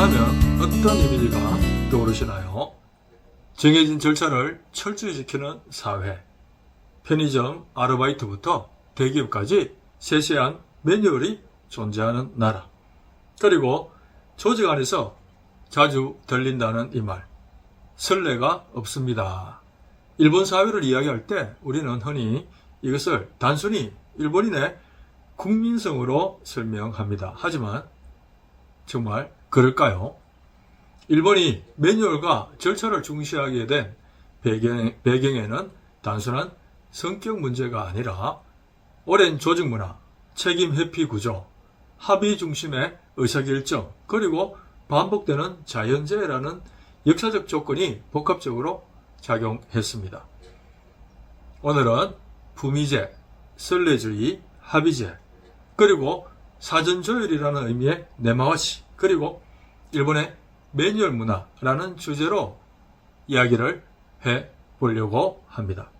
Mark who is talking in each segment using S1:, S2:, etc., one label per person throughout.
S1: 하면 어떤 이미지가 떠오르시나요? 정해진 절차를 철저히 지키는 사회, 편의점 아르바이트부터 대기업까지 세세한 매뉴얼이 존재하는 나라, 그리고 조직 안에서 자주 들린다는 이 말, 선례가 없습니다. 일본 사회를 이야기할 때 우리는 흔히 이것을 단순히 일본인의 국민성으로 설명합니다. 하지만 정말 그럴까요? 일본이 매뉴얼과 절차를 중시하게 된 배경에는 단순한 성격 문제가 아니라 오랜 조직 문화, 책임 회피 구조, 합의 중심의 의사결정, 그리고 반복되는 자연재해라는 역사적 조건이 복합적으로 작용했습니다. 오늘은 부미제, 선례주의, 합의제, 그리고 사전조율이라는 의미의 네마와시, 그리고 일본의 매뉴얼 문화라는 주제로 이야기를 해보려고 합니다.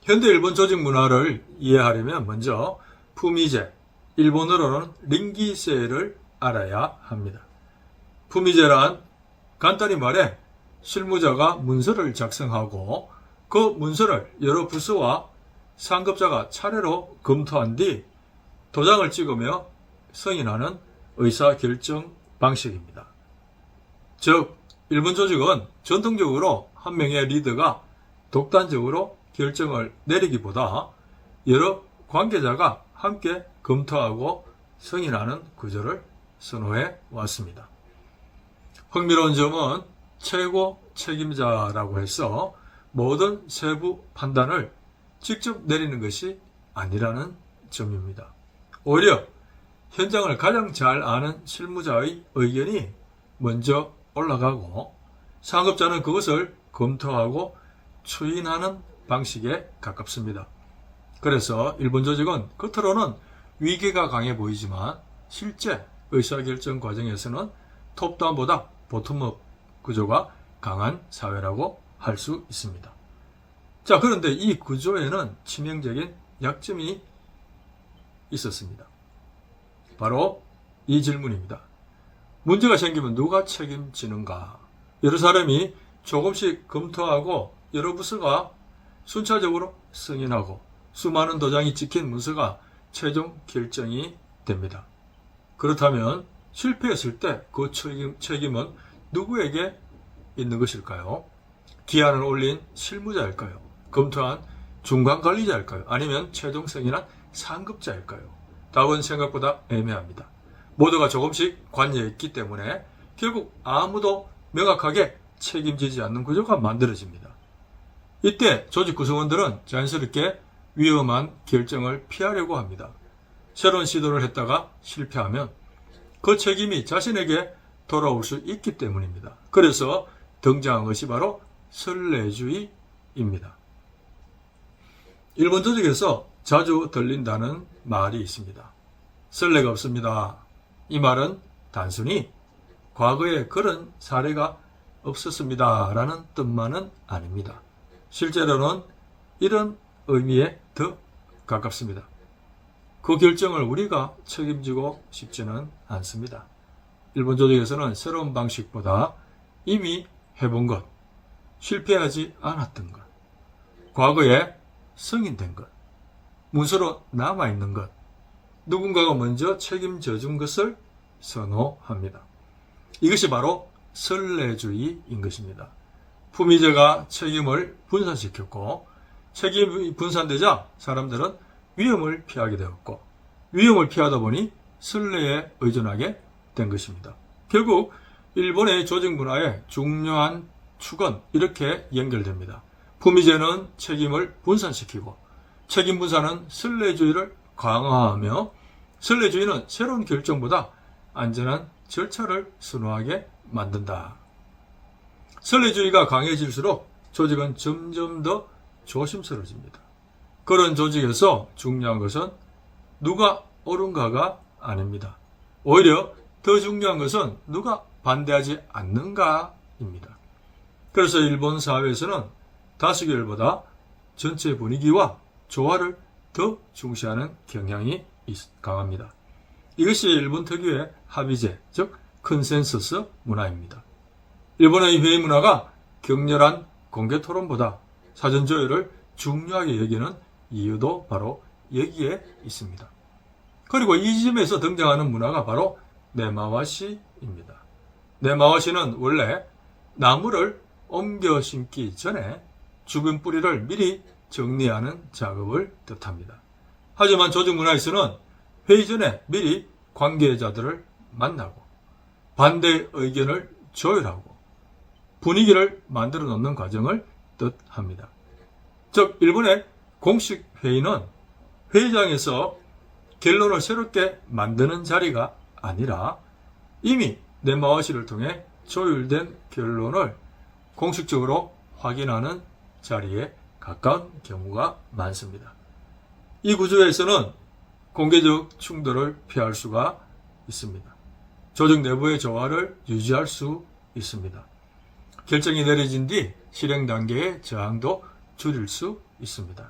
S1: 현대 일본 조직 문화를 이해하려면 먼저 부미제, 일본어로는 링기세를 알아야 합니다. 부미제란 간단히 말해 실무자가 문서를 작성하고 그 문서를 여러 부서와 상급자가 차례로 검토한 뒤 도장을 찍으며 승인하는 의사결정 방식입니다. 즉, 일본 조직은 전통적으로 한 명의 리더가 독단적으로 결정을 내리기보다 여러 관계자가 함께 검토하고 승인하는 구조를 선호해 왔습니다. 흥미로운 점은 최고 책임자라고 해서 모든 세부 판단을 직접 내리는 것이 아니라는 점입니다. 오히려 현장을 가장 잘 아는 실무자의 의견이 먼저 올라가고 상급자는 그것을 검토하고 추인하는 방식에 가깝습니다. 그래서 일본 조직은 겉으로는 위계가 강해 보이지만 실제 의사결정 과정에서는 톱다운보다 보텀업 구조가 강한 사회라고 할 수 있습니다. 자, 그런데 이 구조에는 치명적인 약점이 있었습니다. 바로 이 질문입니다. 문제가 생기면 누가 책임지는가? 여러 사람이 조금씩 검토하고 여러 부서가 순차적으로 승인하고 수많은 도장이 찍힌 문서가 최종 결정이 됩니다. 그렇다면 실패했을 때 그 책임은 누구에게 있는 것일까요? 기한을 올린 실무자일까요? 검토한 중간관리자일까요? 아니면 최종 승인한 상급자일까요? 답은 생각보다 애매합니다. 모두가 조금씩 관여했기 때문에 결국 아무도 명확하게 책임지지 않는 구조가 만들어집니다. 이때 조직 구성원들은 자연스럽게 위험한 결정을 피하려고 합니다. 새로운 시도를 했다가 실패하면 그 책임이 자신에게 돌아올 수 있기 때문입니다. 그래서 등장한 것이 바로 선례주의입니다. 일본 조직에서 자주 들린다는 말이 있습니다. 선례가 없습니다. 이 말은 단순히 과거에 그런 사례가 없었습니다 라는 뜻만은 아닙니다. 실제로는 이런 의미에 더 가깝습니다. 그 결정을 우리가 책임지고 싶지는 않습니다. 일본 조직에서는 새로운 방식보다 이미 해본 것, 실패하지 않았던 것, 과거에 승인된 것, 문서로 남아있는 것, 누군가가 먼저 책임져 준 것을 선호합니다. 이것이 바로 선례주의인 것입니다. 부미제가 책임을 분산시켰고 책임이 분산되자 사람들은 위험을 피하게 되었고 위험을 피하다 보니 선례에 의존하게 된 것입니다. 결국 일본의 조직 문화의 중요한 축은 이렇게 연결됩니다. 부미제는 책임을 분산시키고 책임 분산은 선례주의를 강화하며 선례주의는 새로운 결정보다 안전한 절차를 선호하게 만든다. 선례주의가 강해질수록 조직은 점점 더 조심스러워집니다. 그런 조직에서 중요한 것은 누가 옳은가가 아닙니다. 오히려 더 중요한 것은 누가 반대하지 않는가입니다. 그래서 일본 사회에서는 다수결보다 전체 분위기와 조화를 더 중시하는 경향이 강합니다. 이것이 일본 특유의 합의제, 즉 컨센서스 문화입니다. 일본의 회의 문화가 격렬한 공개 토론보다 사전 조율을 중요하게 여기는 이유도 바로 여기에 있습니다. 그리고 이 지점에서 등장하는 문화가 바로 네마와시입니다. 네마와시는 원래 나무를 옮겨 심기 전에 죽은 뿌리를 미리 정리하는 작업을 뜻합니다. 하지만 조직 문화에서는 회의 전에 미리 관계자들을 만나고 반대 의견을 조율하고 분위기를 만들어 놓는 과정을 뜻합니다. 즉 일본의 공식 회의는 회의장에서 결론을 새롭게 만드는 자리가 아니라 이미 네마와시를 통해 조율된 결론을 공식적으로 확인하는 자리에 가까운 경우가 많습니다. 이 구조에서는 공개적 충돌을 피할 수가 있습니다. 조직 내부의 조화를 유지할 수 있습니다. 결정이 내려진 뒤 실행 단계의 저항도 줄일 수 있습니다.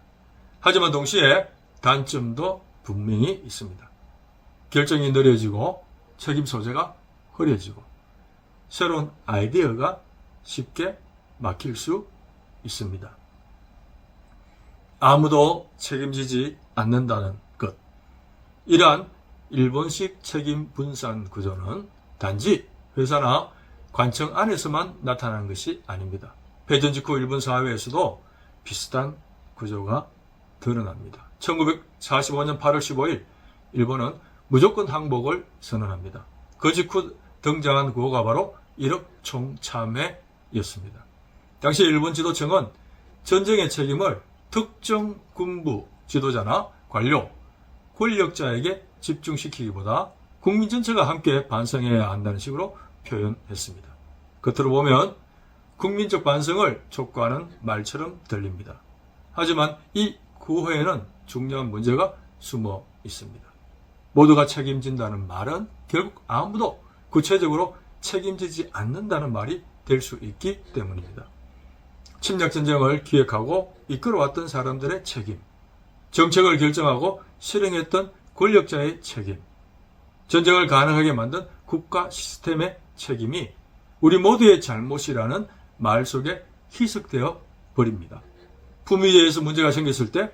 S1: 하지만 동시에 단점도 분명히 있습니다. 결정이 느려지고 책임 소재가 흐려지고 새로운 아이디어가 쉽게 막힐 수 있습니다. 아무도 책임지지 않는다는 것. 이러한 일본식 책임 분산 구조는 단지 회사나 관청 안에서만 나타나는 것이 아닙니다. 패전 직후 일본 사회에서도 비슷한 구조가 드러납니다. 1945년 8월 15일 일본은 무조건 항복을 선언합니다. 그 직후 등장한 구호가 바로 일억 총참회였습니다. 당시 일본 지도층은 전쟁의 책임을 특정 군부 지도자나 관료, 권력자에게 집중시키기보다 국민 전체가 함께 반성해야 한다는 식으로 표현했습니다. 겉으로 보면 국민적 반성을 촉구하는 말처럼 들립니다. 하지만 이 구호에는 중요한 문제가 숨어 있습니다. 모두가 책임진다는 말은 결국 아무도 구체적으로 책임지지 않는다는 말이 될 수 있기 때문입니다. 침략전쟁을 기획하고 이끌어왔던 사람들의 책임, 정책을 결정하고 실행했던 권력자의 책임, 전쟁을 가능하게 만든 국가 시스템의 책임이 우리 모두의 잘못이라는 말 속에 희석되어 버립니다. 품위제에서 문제가 생겼을 때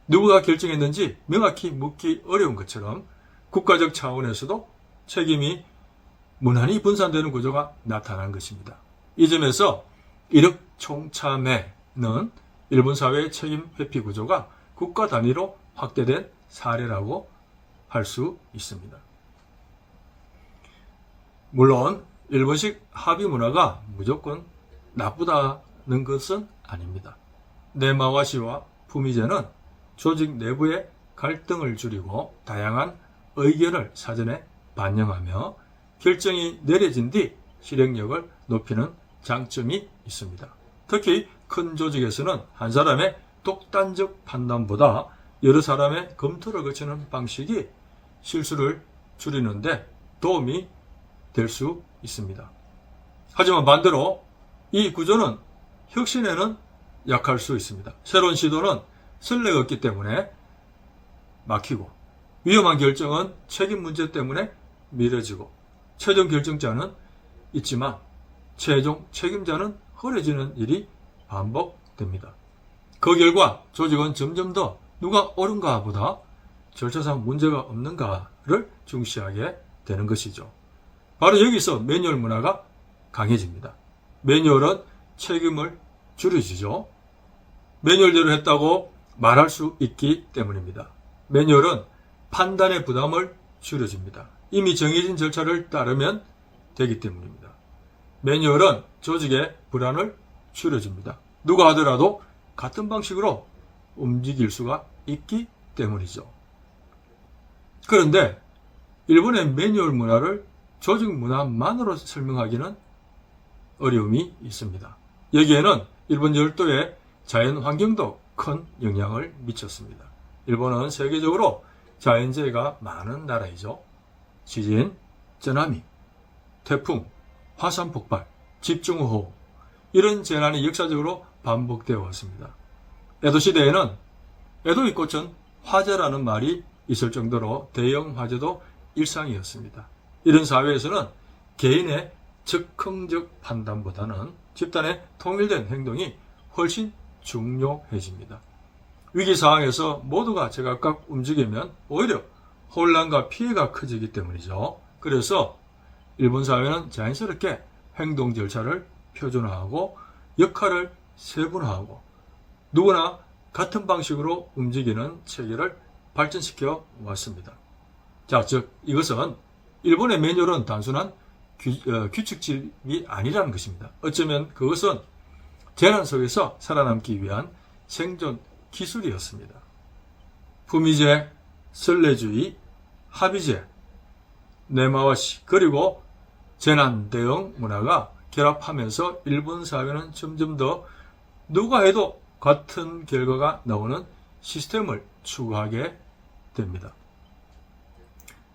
S1: 누구가 결정했는지 명확히 묻기 어려운 것처럼 국가적 차원에서도 책임이 무난히 분산되는 구조가 나타난 것입니다. 이 점에서 일억 총참회는 일본 사회의 책임 회피 구조가 국가 단위로 확대된 사례라고 할 수 있습니다. 물론 일본식 합의 문화가 무조건 나쁘다는 것은 아닙니다. 네마와시와 품위제는 조직 내부의 갈등을 줄이고 다양한 의견을 사전에 반영하며 결정이 내려진 뒤 실행력을 높이는 장점이 있습니다. 특히 큰 조직에서는 한 사람의 독단적 판단보다 여러 사람의 검토를 거치는 방식이 실수를 줄이는데 도움이 될 수 있습니다. 하지만 반대로 이 구조는 혁신에는 약할 수 있습니다. 새로운 시도는 선례가 없기 때문에 막히고 위험한 결정은 책임 문제 때문에 미뤄지고 최종 결정자는 있지만 최종 책임자는 흐려지는 일이 반복됩니다. 그 결과 조직은 점점 더 누가 옳은가 보다 절차상 문제가 없는가를 중시하게 되는 것이죠. 바로 여기서 매뉴얼 문화가 강해집니다. 매뉴얼은 책임을 줄여주죠. 매뉴얼대로 했다고 말할 수 있기 때문입니다. 매뉴얼은 판단의 부담을 줄여줍니다. 이미 정해진 절차를 따르면 되기 때문입니다. 매뉴얼은 조직의 불안을 줄여줍니다. 누가 하더라도 같은 방식으로 움직일 수가 있기 때문이죠. 그런데 일본의 매뉴얼 문화를 조직 문화만으로 설명하기는 어려움이 있습니다. 여기에는 일본 열도의 자연 환경도 큰 영향을 미쳤습니다. 일본은 세계적으로 자연재해가 많은 나라이죠. 지진, 쓰나미, 태풍, 화산 폭발, 집중호우 이런 재난이 역사적으로 반복되어 왔습니다. 에도 시대에는 에도의 꽃은 화재라는 말이 있을 정도로 대형 화재도 일상이었습니다. 이런 사회에서는 개인의 즉흥적 판단보다는 집단의 통일된 행동이 훨씬 중요해집니다. 위기 상황에서 모두가 제각각 움직이면 오히려 혼란과 피해가 커지기 때문이죠. 그래서 일본 사회는 자연스럽게 행동 절차를 표준화하고 역할을 세분화하고 누구나 같은 방식으로 움직이는 체계를 발전시켜 왔습니다. 자, 즉 이것은 일본의 매뉴얼은 단순한 규칙집이 아니라는 것입니다. 어쩌면 그것은 재난 속에서 살아남기 위한 생존 기술이었습니다. 품위제, 선례주의, 합의제, 네마와시 그리고 재난 대응 문화가 결합하면서 일본 사회는 점점 더 누가 해도 같은 결과가 나오는 시스템을 추구하게 됩니다.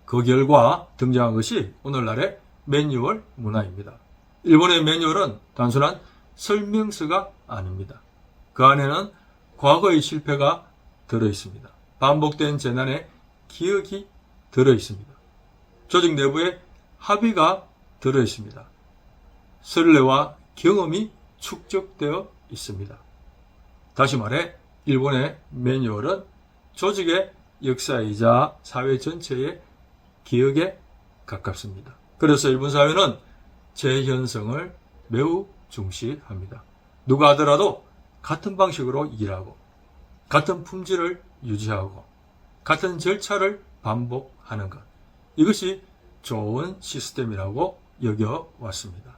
S1: 그 결과 등장한 것이 오늘날의 매뉴얼 문화입니다. 일본의 매뉴얼은 단순한 설명서가 아닙니다. 그 안에는 과거의 실패가 들어있습니다. 반복된 재난의 기억이 들어있습니다. 조직 내부에 합의가 들어있습니다. 선례와 경험이 축적되어 있습니다. 다시 말해 일본의 매뉴얼은 조직의 역사이자 사회 전체의 기억에 가깝습니다. 그래서 일본 사회는 재현성을 매우 중시합니다. 누가 하더라도 같은 방식으로 일하고 같은 품질을 유지하고 같은 절차를 반복하는 것. 이것이 좋은 시스템이라고 여겨왔습니다.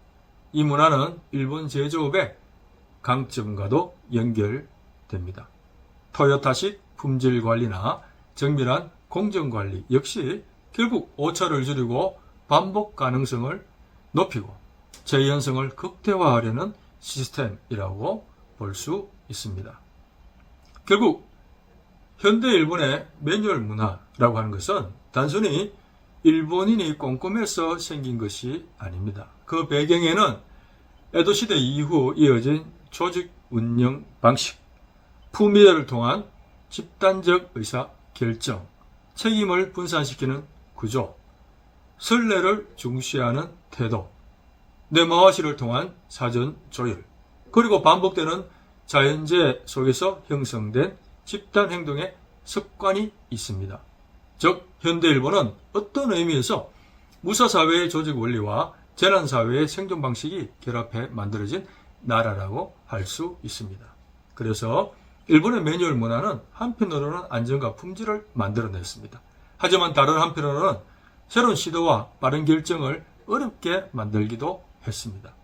S1: 이 문화는 일본 제조업의 강점과도 연결됩니다. 토요타식 품질 관리나 정밀한 공정 관리 역시 결국 오차를 줄이고 반복 가능성을 높이고 재현성을 극대화하려는 시스템이라고 볼 수 있습니다. 결국 현대 일본의 매뉴얼 문화라고 하는 것은 단순히 일본인이 꼼꼼해서 생긴 것이 아닙니다. 그 배경에는 에도 시대 이후 이어진 조직 운영 방식, 품위를 통한 집단적 의사 결정, 책임을 분산시키는 구조, 선례를 중시하는 태도, 네마와시를 통한 사전 조율, 그리고 반복되는 자연재해 속에서 형성된 집단 행동의 습관이 있습니다. 즉 현대 일본은 어떤 의미에서 무사사회의 조직 원리와 재난사회의 생존 방식이 결합해 만들어진 나라라고 할 수 있습니다. 그래서 일본의 매뉴얼 문화는 한편으로는 안정과 품질을 만들어냈습니다. 하지만 다른 한편으로는 새로운 시도와 빠른 결정을 어렵게 만들기도 했습니다.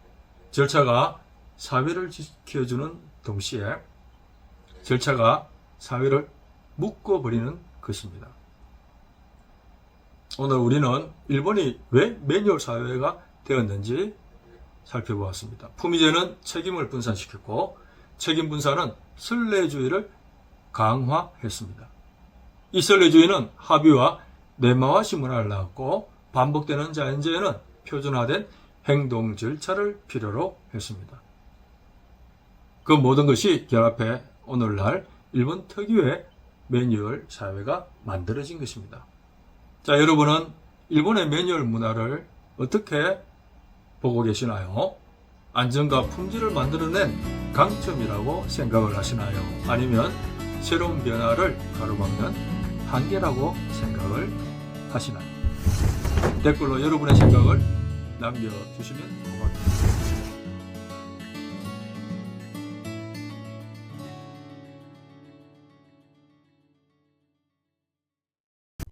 S1: 절차가 사회를 지켜주는 동시에 절차가 사회를 묶어버리는 것입니다. 오늘 우리는 일본이 왜 매뉴얼 사회가 되었는지 살펴보았습니다. 품위제는 책임을 분산시켰고 책임 분산은 선례주의를 강화했습니다. 이 선례주의는 합의와 네마와시 문화를 낳았고 반복되는 자연재해는 표준화된 행동 절차를 필요로 했습니다. 그 모든 것이 결합해 오늘날 일본 특유의 매뉴얼 사회가 만들어진 것입니다. 자, 여러분은 일본의 매뉴얼 문화를 어떻게 보고 계시나요? 안정과 품질을 만들어낸 강점이라고 생각을 하시나요? 아니면 새로운 변화를 가로막는 한계라고 생각을 하시나요? 댓글로 여러분의 생각을 남겨주시면 고맙겠습니다.